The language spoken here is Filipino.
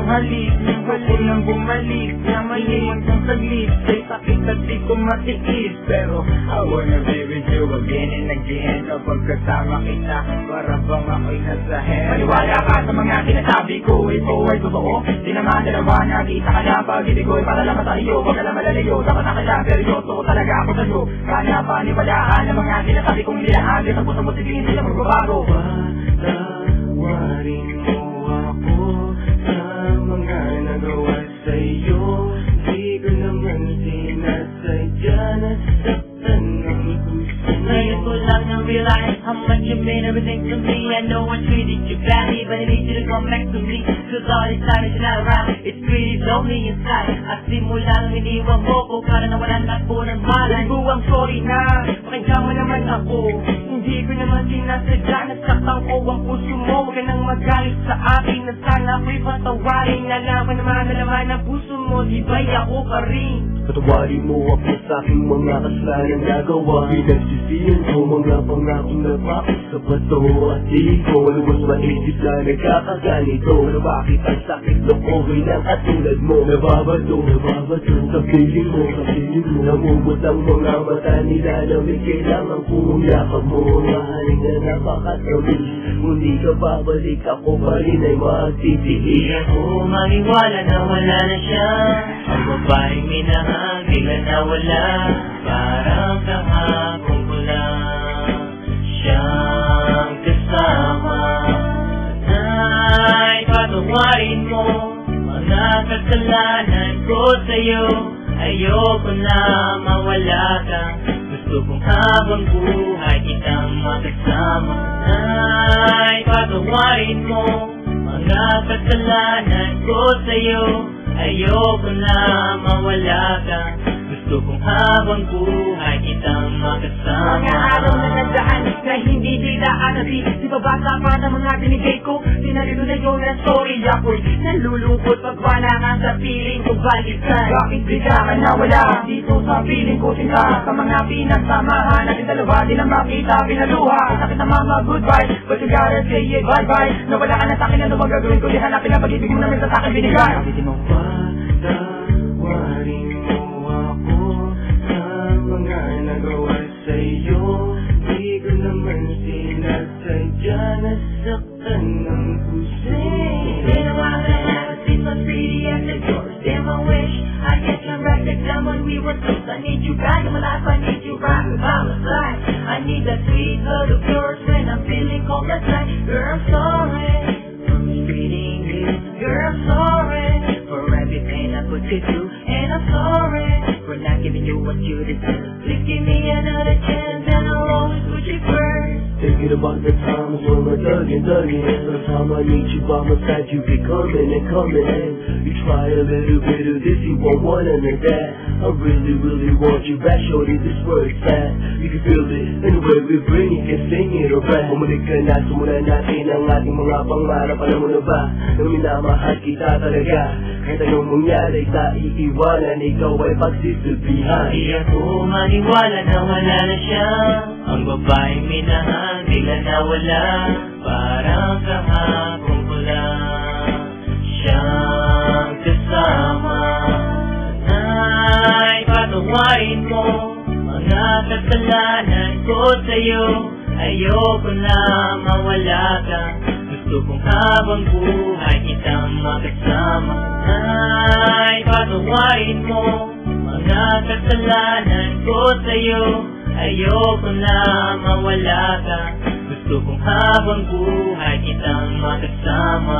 halik, gusto nang bumalik na maliwan kang saglit. Kay sakit at di ko matiis, pero I wanna be with you again and again. Kapag kasama kita, para bang ako'y nasa hen. Maniwala ka sa mga sinasabi ko, ito ay totoo. Di naman dalawa, nakita ka na pag-ibig ko'y para lang sa iyo. Huwag ka lang malalayo, dapat na kaya seryoso talaga ako sa'yo. Kaya paniwalaan ang mga sinasabi kong nilahan. Sa puso mo sige, hindi na magbabago. Patawarin mo ako sa mga nagawa sa'yo. Di ko naman sinasadya na saktan ng puso mo. Ngayon ko lang na-realize how much you mean everything to me. I know I treated you badly, but I need you to come back to me. Cause all this time that you're not around, it's pretty lonely inside. At simulang iniwan mo ko para nawalan na po ng malay. Buwang sorry na, pakinggan mo naman ako. Hindi ko naman sinasadya, nasaktan ko ang puso mo. Huwag ka nang magalit sa akin na sana ako'y patawarin. Nalaman naman na naman ang puso mo, di ba'y ako pa rin? Patawarin mo ako sa aking mga kasalanan nagawa. Pinagsisiyan ko mga pangakong napakot sa bato. At di ko luwas maisip na nagkakaganito. Na bakit ang sakit ng okay ng katulad mo? Nababato sa piling mo, namumot ang mga mata nila na may kailangan kong yakap mo. Mahalin na napakatamis, hindi ka babalik, ako pa rin ay magtitiis. Di ako maniwala na wala na siya. Ang babaeng minahal, bigla na wala. Parang kahapon ko lang siyang kasama. Ay, patawarin mo mga kasalanan ko sa'yo. Ayoko na mawala ka. Gusto kong habang buhay kitang makasama. Ay, patawarin mo mga kasalanan ko sa'yo. Ayoko na mawala ka. Gusto kong habang buhay kitang makasama. Mga araw na nagdaan na hindi nilaan na di babasa pa ng mga binigay ko. Sinarilo na yun na story. Ako'y nalulungkot pag wala nga sa piling ko balikan. Bakit bigla ka nawala dito sa piling ko? Sinta sa mga pinagsamahan natin dalawa, di na makita pinaluha. Sakit na mga goodbye, but you gotta say it bye-bye. Nawala ka na sa'kin, ano magagawin ko? Di hanapin na pag-ibig mo namin sa sa'kin binigay. Patawarin mo ako sa mga nagawa sa'yo. Di ko naman sinasadya na saktan ng puso mo. Been a while and I haven't seen much pretty as the yours. Damn, I wish I could turn back the time when we were close. I need you back in my life, I need you right by my side. I need that sweet love of yours when I'm feeling cold at night. Girl, I'm sorry for mistreating you. Girl, I'm sorry for everything I put you through. And I'm sorry for not giving you what you deserve. Please give me another chance and I'll always put you first. Thinking about the times when we're thugging. The time I need you by my side, you be coming and coming in. You try a little bit of this, you won't want none of that. I really want you back, shorty, this word's fast. You can feel it, and the way we bring it, can sing it or rap. Bumalik ka na, sumulan natin ang ating mga pangarap. Alam mo na ba, na minamahal kita talaga. Kahit anong mangyari sa iiwanan, ikaw ay pagsisilbihan. Di ako maniwala na wala na siya. Ang babaeng minahal, bigla na wala. Parang kahapon ko lang siyang kasama. Ay, patawarin mo mga kasalanan ko sa'yo. Ayoko na mawala ka. Gusto kong habang buhay kitang makasama. Ay, patawarin mo mga kasalanan ko sa'yo. Ayoko na mawala ka. Gusto kong habang buhay kitang makasama.